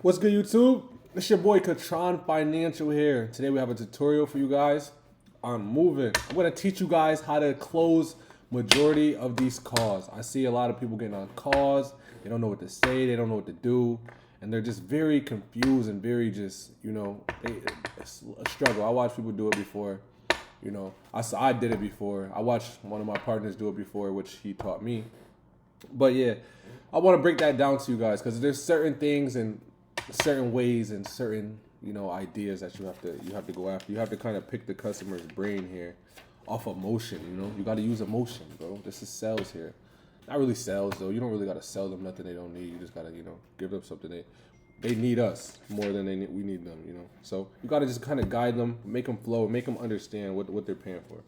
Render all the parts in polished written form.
What's good, YouTube? It's your boy Katron Financial here. Today we have a tutorial for you guys on moving. I'm gonna teach you guys how to close majority of these calls. I see a lot of people getting on calls. They don't know what to say. They don't know what to do, and they're just very confused and very just it's a struggle. I watched people do it before. I did it before. I watched one of my partners do it before, which he taught me. But yeah, I want to break that down to you guys because there's certain things and certain ways and certain ideas that you have to go after. You have to kind of pick the customer's brain here off emotion. You got to use emotion, bro. This is sales here. Not really sales though. You don't really got to sell them nothing they don't need. You just got to give them something they need us more than we need them. So you got to just kind of guide them, make them flow, make them understand what they're paying for.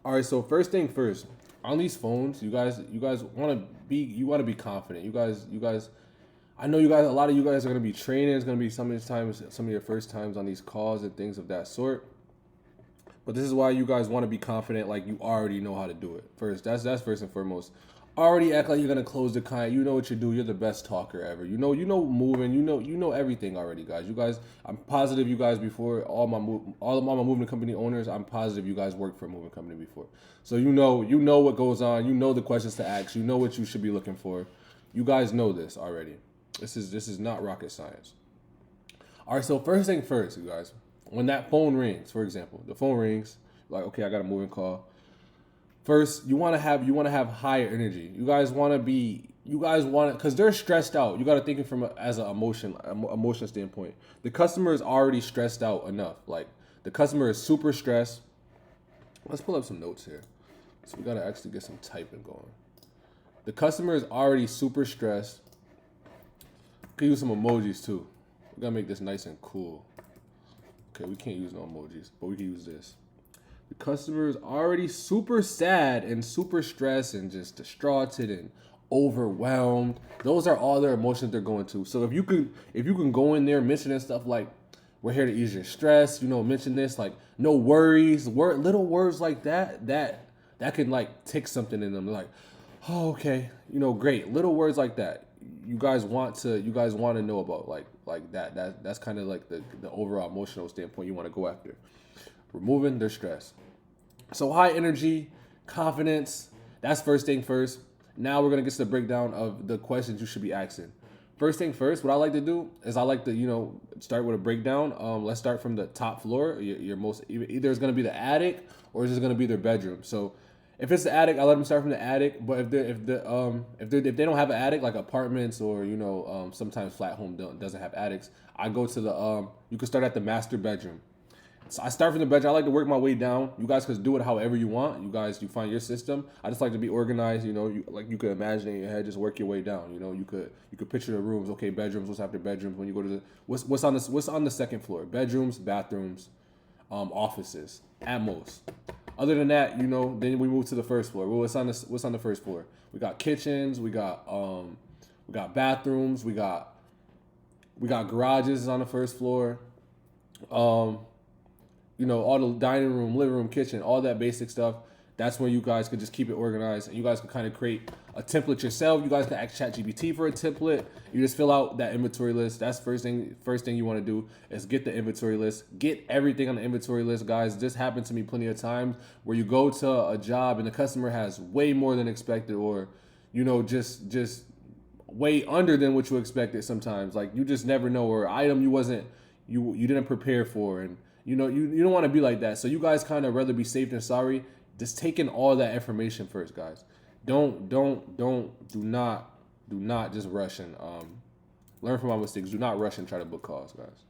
All right, so first thing first, on these phones, you guys want to be confident. You guys, I know a lot of you guys are gonna be training. It's gonna be some of your first times on these calls and things of that sort. But this is why you guys want to be confident, like you already know how to do it. First, that's first and foremost. Already act like you're gonna close the client. You know what you do. You're the best talker ever. You know moving. You know everything already, guys. You guys, I'm positive you guys before all my moving company owners. I'm positive you guys worked for a moving company before, so you know what goes on. You know the questions to ask. You know what you should be looking for. You guys know this already. This is not rocket science. All right, so first thing first, you guys. When that phone rings, for example, the phone rings, like, okay, I got a moving call. First, you want to have higher energy. You guys want because they're stressed out. You got to think it from as an emotion standpoint. The customer is already stressed out enough. Like the customer is super stressed. Let's pull up some notes here. So we got to actually get some typing going. The customer is already super stressed. Could use some emojis too. We gotta make this nice and cool. Okay, we can't use no emojis, but we can use this. The customer is already super sad and super stressed and just distraught and overwhelmed. Those are all their emotions they're going to. So if you can go in there mentioning stuff like, we're here to ease your stress, mention this, like no worries, little words like that can like tick something in them. Like, oh, okay, great. Little words like that. You guys want to know about like that's kind of like the overall emotional standpoint you want to go after. Removing their stress. So high energy, confidence, that's first thing first. Now we're going to get to the breakdown of the questions you should be asking. First thing first, what I like to do is I like to, start with a breakdown. Let's start from the top floor. Your most, either it's going to be the attic or it's just going to be their bedroom. So if it's the attic, I let them start from the attic. But if they don't have an attic, like apartments or sometimes flat home doesn't have attics, I go to the you can start at the master bedroom. So I start from the bedroom. I like to work my way down. You guys can do it however you want. You find your system. I just like to be organized. You could imagine in your head, just work your way down. You could picture the rooms. Okay, bedrooms. What's after bedrooms? When you go to what's on the second floor? Bedrooms, bathrooms, offices at most. Other than that, then we move to the first floor. Well, what's on the first floor? We got kitchens. We got bathrooms. We got garages on the first floor. All the dining room, living room, kitchen, all that basic stuff. That's where you guys could just keep it organized, and you guys can kind of create a template yourself. You guys can ask ChatGPT for a template. You just fill out that inventory list. That's first thing you want to do is get the inventory list. Get everything on the inventory list, guys. This happened to me plenty of times where you go to a job and the customer has way more than expected, or just way under than what you expected. Sometimes, like you just never know, or item you didn't prepare for, and you don't want to be like that. So you guys kind of rather be safe than sorry. Just taking all that information first, guys. Do not just rush and learn from my mistakes. Do not rush and try to book calls, guys.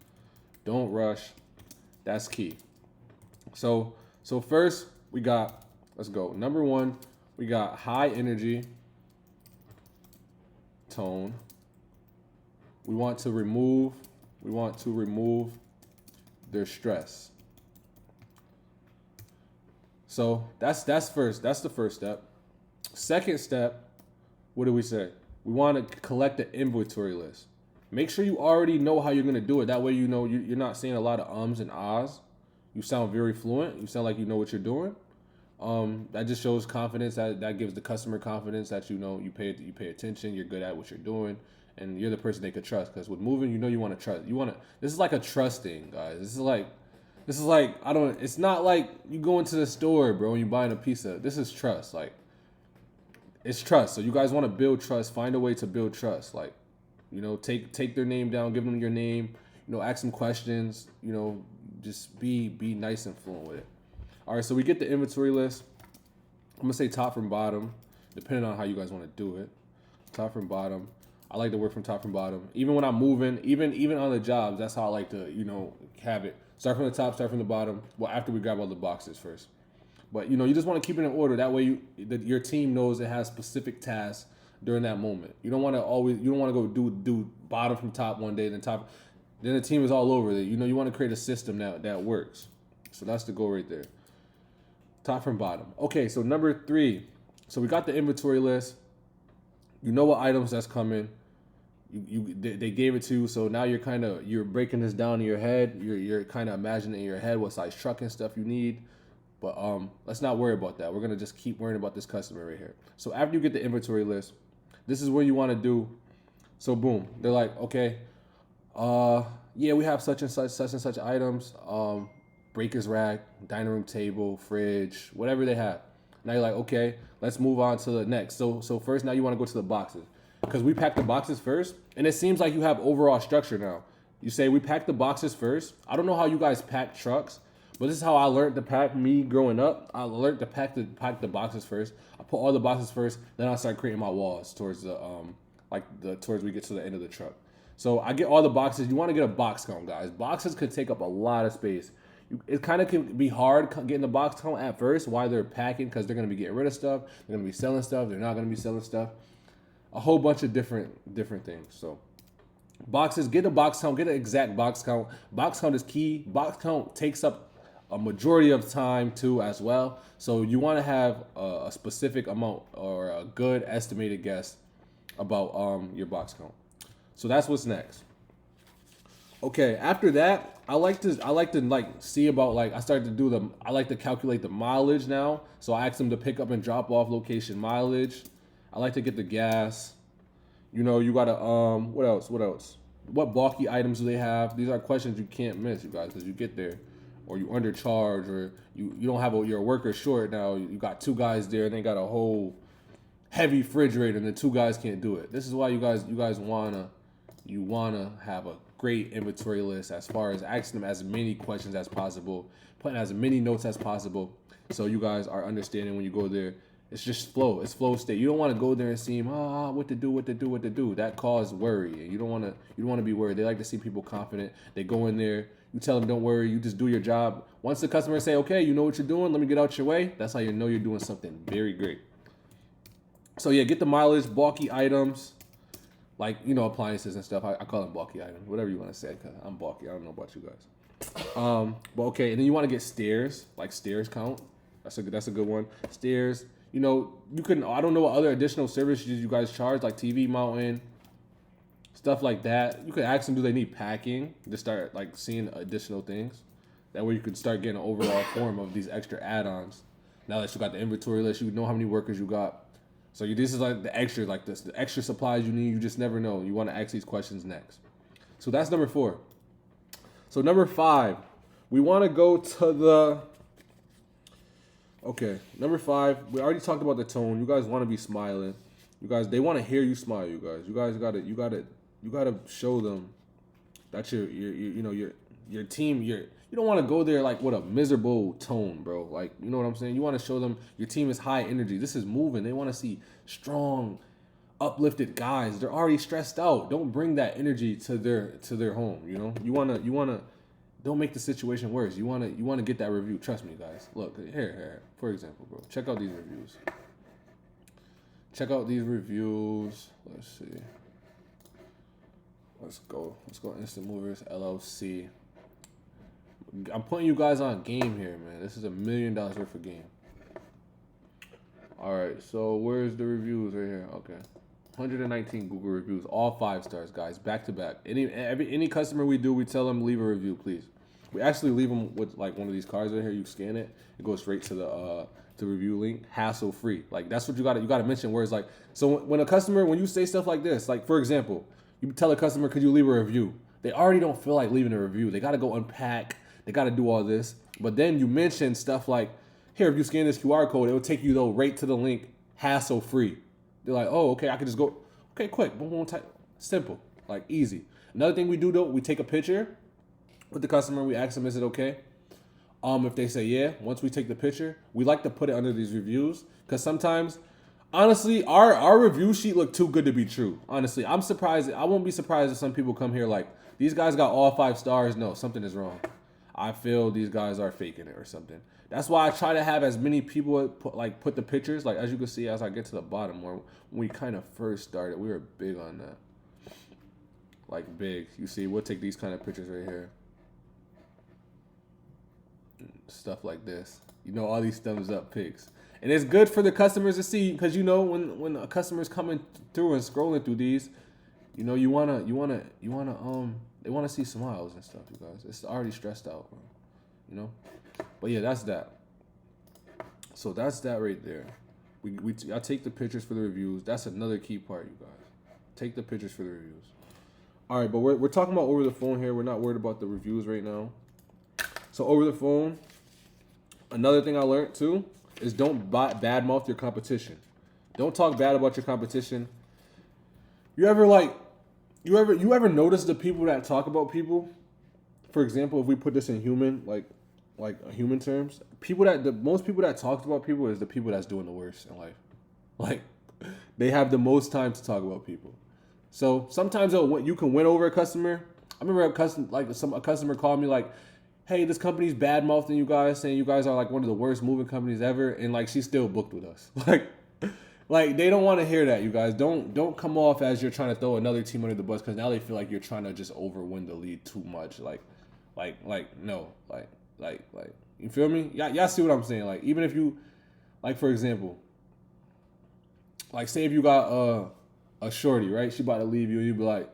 Don't rush. That's key. So first let's go. Number one, we got high energy tone. We want to remove their stress. So that's first. That's the first step. Second step, what do we say? We want to collect the inventory list. Make sure you already know how you're gonna do it. That way, you're not saying a lot of ums and ahs. You sound very fluent. You sound like you know what you're doing. That just shows confidence. That gives the customer confidence that you pay attention. You're good at what you're doing, and you're the person they could trust. Because with moving, you know you want to trust. This is like a trust thing, guys. This is like I don't. It's not like you go into the store, bro, and you buying a pizza. This is trust. Like it's trust. So you guys want to build trust. Find a way to build trust. Like, take their name down, give them your name. Ask them questions. Just be nice and fluent with it. All right, so we get the inventory list. I'm gonna say top from bottom, depending on how you guys want to do it. Top from bottom. I like to work from top from bottom. Even when I'm moving, even on the jobs, that's how I like to, have it. Start from the top, start from the bottom. Well, after we grab all the boxes first. But you just want to keep it in order. That way, your team knows it has specific tasks during that moment. You don't want to go do bottom from top one day, then top. Then the team is all over it. You want to create a system that works. So that's the goal right there. Top from bottom. Okay, so number 3. So we got the inventory list. You know what items that's coming. They gave it to you, so now you're breaking this down in your head. You're kind of imagining in your head what size truck and stuff you need. But let's not worry about that. We're gonna just keep worrying about this customer right here. So after you get the inventory list, this is what you want to do. So boom, they're like, okay, yeah, we have such and such items. Breaker's rack, dining room table, fridge, whatever they have. Now you're like, okay, let's move on to the next. So first, now you want to go to the boxes, because we packed the boxes first, and it seems like you have overall structure now. You say we packed the boxes first. I don't know how you guys pack trucks, but this is how I learned to pack. Me growing up, I learned to pack the boxes first. I put all the boxes first, then I start creating my walls towards towards we get to the end of the truck. So I get all the boxes. You want to get a box count, guys. Boxes could take up a lot of space. It kind of can be hard getting the box count at first while they're packing, because they're going to be getting rid of stuff. They're going to be selling stuff. They're not going to be selling stuff. A whole bunch of different things. So boxes, get a box count, get an exact box count. Box count is key. Box count takes up a majority of time too as well. So you want to have a specific amount or a good estimated guess about your box count. So that's what's next. Okay, after that, I like to see about I like to calculate the mileage now. So I ask them to pick up and drop off location mileage. I like to get the gas. You gotta what else? What bulky items do they have? These are questions you can't miss, you guys, because you get there, or you undercharge, or you don't have your worker short now. You got 2 guys there and they got a whole heavy refrigerator, and the 2 guys can't do it. This is why you guys wanna have a great inventory list, as far as asking them as many questions as possible, putting as many notes as possible, so you guys are understanding when you go there. It's just flow. It's flow state. You don't want to go there and seem what to do. That causes worry, and you don't want to be worried. They like to see people confident. They go in there. You tell them, don't worry. You just do your job. Once the customer say, okay, you know what you're doing. Let me get out your way. That's how you know you're doing something very great. So yeah, get the mileage, bulky items, like appliances and stuff. I call them bulky items, whatever you want to say, because I'm bulky. I don't know about you guys. But okay, and then you want to get stairs, like stairs count. That's a good one. Stairs. You can, I don't know what other additional services you guys charge, like TV mounting, stuff like that. You could ask them, do they need packing, to start seeing additional things. That way you can start getting an overall form of these extra add-ons. Now that you got the inventory list, you know how many workers you got. So this is the extra, the extra supplies you need. You just never know. You want to ask these questions next. So that's number 4. So number 5, we want to go to the... Okay, number 5. We already talked about the tone. You guys want to be smiling. You guys, they want to hear you smile. You guys gotta show them that your team. You don't want to go there with a miserable tone, bro. You know what I'm saying? You want to show them your team is high energy. This is moving. They want to see strong, uplifted guys. They're already stressed out. Don't bring that energy to their home. You wanna. Don't make the situation worse. You wanna get that review. Trust me, guys. Look here. For example, bro, check out these reviews. Let's see. Let's go. Instant Movers LLC. I'm putting you guys on game here, man. This is $1 million worth of game. All right. So where's the reviews right here? Okay. 119 Google reviews, all 5 stars, guys, back to back. Any customer we tell them leave a review, please. We actually leave them with one of these cards right here. You scan it, it goes straight to the review link, hassle free. That's what you got to mention. Where it's so when a customer, when you say stuff like this, for example, You tell a customer, could you leave a review? They already don't feel like leaving a review. They got to go unpack. They got to do all this. But then you mention stuff like, here, if you scan this QR code, it will take you though right to the link, hassle free. They're like, oh, okay, I can just go, okay, quick, boom, boom, type, simple, like easy. Another thing we do though, we take a picture with the customer. We ask them, is it okay? If they say yeah, once we take the picture, we like to put it under these reviews because sometimes, honestly, our review sheet look too good to be true. Honestly, I'm surprised. I won't be surprised if some people come here like, these guys got all 5 stars. No, something is wrong. I feel these guys are faking it or something. That's why I try to have as many people put the pictures. Like, as you can see, as I get to the bottom, where when we kind of first started, we were big on that. Like big. You see, we'll take these kind of pictures right here. Stuff like this. You know, all these thumbs up pics. And it's good for the customers to see because, you know, when a customer's coming through and scrolling through these, you know, they want to see smiles and stuff, you guys. It's already stressed out, bro. You know? But yeah, that's that. So that's that right there. I take the pictures for the reviews. That's another key part, you guys. Take the pictures for the reviews. All right, but we're talking about over the phone here. We're not worried about the reviews right now. So over the phone, another thing I learned too is don't badmouth your competition. Don't talk bad about your competition. You ever notice the people that talk about people? For example, if we put this in human, like human terms, most people that talk about people is the people that's doing the worst in life. Like, they have the most time to talk about people. So sometimes you can win over a customer. I remember a customer called me like, hey, this company's bad mouthing you guys, saying you guys are like one of the worst moving companies ever, and like she's still booked with us. Like they don't want to hear that, you guys. Don't come off as you're trying to throw another team under the bus because now they feel like you're trying to just overwin the lead too much. No. You feel me? Y'all see what I'm saying? Like, even if you, like, for example, like, say if you got a shorty, right? She about to leave you, and you be like,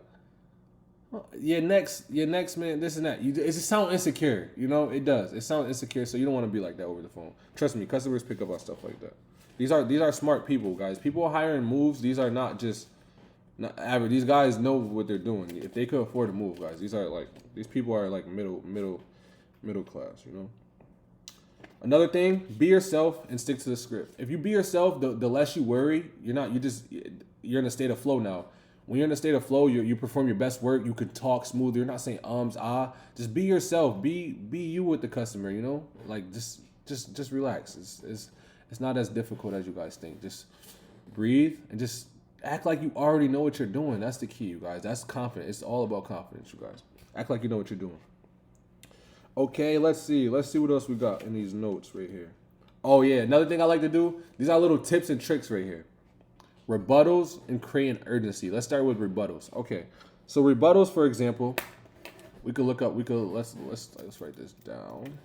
oh, your next man, this and that. It just sound insecure, you know? It does. It sounds insecure, so you don't want to be like that over the phone. Trust me, customers pick up on stuff like that. These are smart people, guys. People hiring moves. These are not not average. These guys know what they're doing. If they could afford to move, guys, these people are like middle class, you know. Another thing, be yourself and stick to the script. If you be yourself, the less you worry. You're in a state of flow now. When you're in a state of flow, you perform your best work. You can talk smooth. You're not saying Just be yourself. Be you with the customer. You know, like just relax. It's not as difficult as you guys think. Just breathe and just act like you already know what you're doing. That's the key, you guys. That's confidence. It's all about confidence, you guys. Act like you know what you're doing. Okay, let's see. Let's see what else we got in these notes right here. Oh, yeah. Another thing I like to do, these are little tips and tricks right here. Rebuttals and creating urgency. Let's start with rebuttals. Okay. So rebuttals, for example, let's write this down.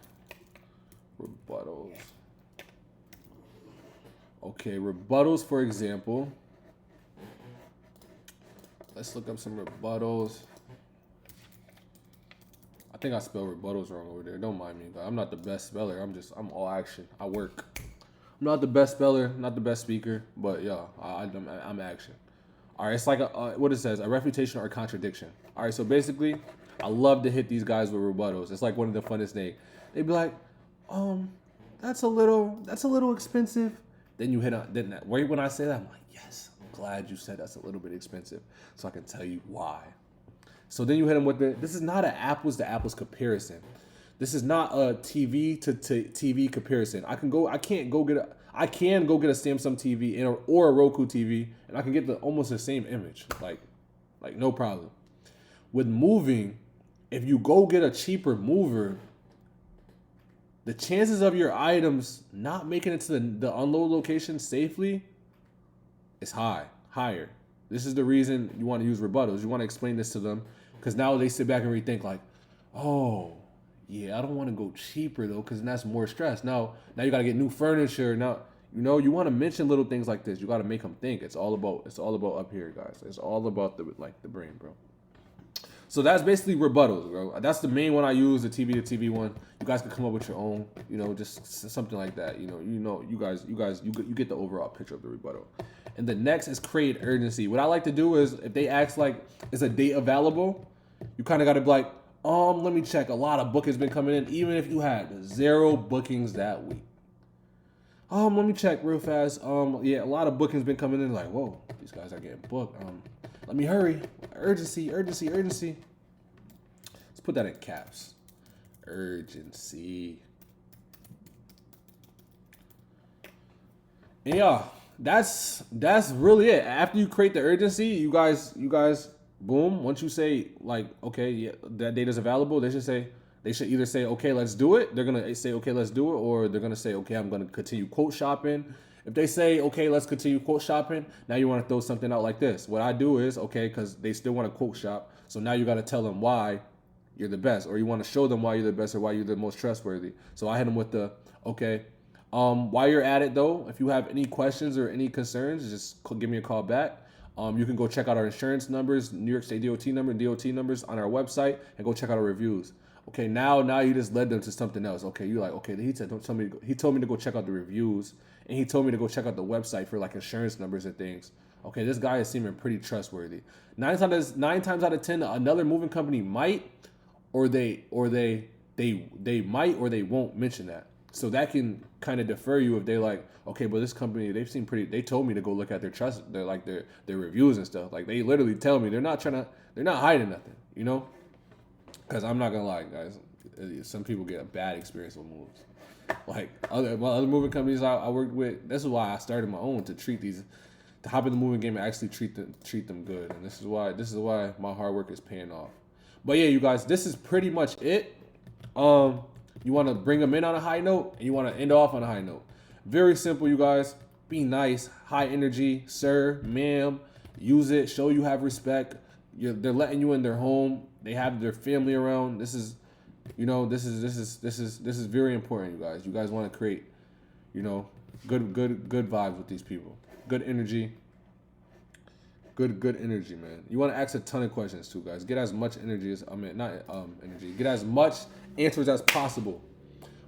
Rebuttals. Okay, rebuttals, for example. Let's look up some rebuttals. I think I spelled rebuttals wrong over there. Don't mind me. I'm not the best speller. I'm all action. I work. I'm not the best speller, not the best speaker, but yeah, I'm action. All right, it's like what it says, a refutation or a contradiction. All right, so basically, I love to hit these guys with rebuttals. It's like one of the funnest things. They'd be like, that's a little expensive. Then you hit on, right when I say that, I'm like, yes, I'm glad you said that's a little bit expensive, so I can tell you why. So then you hit them with this is not an apples to apples comparison. This is not a TV to TV comparison. I can go get a Samsung TV or a Roku TV, and I can get almost the same image, like no problem. With moving, if you go get a cheaper mover, the chances of your items not making it to the unload location safely is higher. This is the reason you want to use rebuttals. You want to explain this to them because now they sit back and rethink like, oh, yeah, I don't want to go cheaper though because that's more stress. Now you got to get new furniture. Now, you want to mention little things like this. You got to make them think. It's all about up here, guys. It's all about the brain, bro. So that's basically rebuttals, bro. That's the main one I use, the TV to TV one. You guys can come up with your own, just something like that. You guys, you get the overall picture of the rebuttal. And the next is create urgency. What I like to do is if they ask like, is a date available? You kind of got to be like, let me check. A lot of bookings been coming in, even if you had 0 bookings that week. Let me check real fast. Yeah, a lot of bookings been coming in. Like, whoa, these guys are getting booked. Let me hurry. Urgency, urgency, urgency. Let's put that in caps. Urgency. And yeah, that's really it. After you create the urgency, you guys, boom. Once you say like, okay, yeah, that data's available, they should either say, okay, let's do it. They're gonna say, okay, let's do it, or they're gonna say, okay, I'm gonna continue quote shopping. If they say, okay, let's continue quote shopping, now you want to throw something out like this. What I do is, okay, because they still want to quote shop, so now you got to tell them why you're the best, or you want to show them why you're the best or why you're the most trustworthy. So I hit them with the, okay, while you're at it though, if you have any questions or any concerns, just give me a call back. You can go check out our insurance numbers, New York State DOT number and DOT numbers on our website, and go check out our reviews. Okay, now you just led them to something else. Okay, you're like, okay, he said, don't tell me. He told me to go check out the reviews, and he told me to go check out the website for like insurance numbers and things. Okay, this guy is seeming pretty trustworthy. Nine times out of 10, another moving company might, or they might, or they won't mention that. So that can kind of defer you if they like, okay, but this company, they told me to go look at their reviews and stuff. Like they literally tell me they're not hiding nothing, you know? Because I'm not gonna lie, guys, some people get a bad experience with moves. Like other moving companies I worked with, this is why I started my own to hop in the moving game and actually treat them good. And this is why my hard work is paying off. But yeah, you guys, this is pretty much it. You want to bring them in on a high note, and you want to end off on a high note. Very simple, you guys. Be nice, high energy, sir, ma'am. Use it. Show you have respect. They're letting you in their home. They have their family around. This is very important, you guys. You guys want to create, good vibes with these people. Good energy. Good energy, man. You want to ask a ton of questions too, guys. Get as much energy as Get as much answers as possible.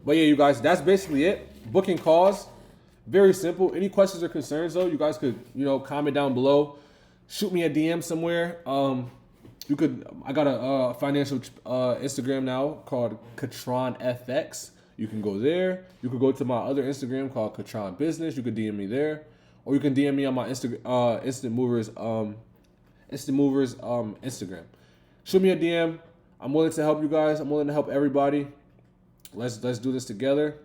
But yeah, you guys, that's basically it. Booking calls, very simple. Any questions or concerns though, you guys could comment down below. Shoot me a DM somewhere. I got a financial Instagram now called Katron FX. You can go there. You could go to my other Instagram called Katron Business. You could DM me there. Or you can DM me on my Instant Movers Instagram. Shoot me a DM. I'm willing to help you guys. I'm willing to help everybody. Let's do this together.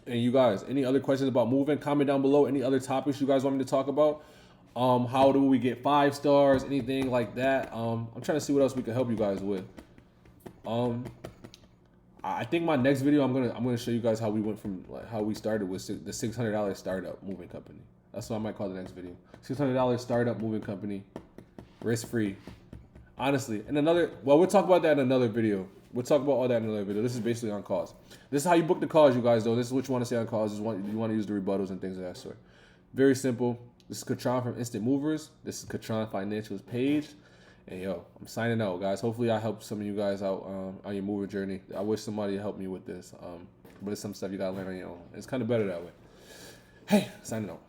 And you guys, any other questions about moving? Comment down below. Any other topics you guys want me to talk about? How do we get 5 stars? Anything like that? I'm trying to see what else we can help you guys with. I think my next video I'm gonna show you guys how we went from how we started with the $600 startup moving company. That's what I might call the next video. $600 startup moving company, risk free. Honestly, we'll talk about that in another video. We'll talk about all that in another video. This is basically on calls. This is how you book the calls, you guys. Though this is what you want to say on calls. You want to use the rebuttals and things of that sort. Very simple. This is Katron from Instant Movers. This is Katron Financials page. And yo, I'm signing out, guys. Hopefully I helped some of you guys out on your moving journey. I wish somebody helped me with this. But it's some stuff you gotta learn on your own. It's kind of better that way. Hey, signing out.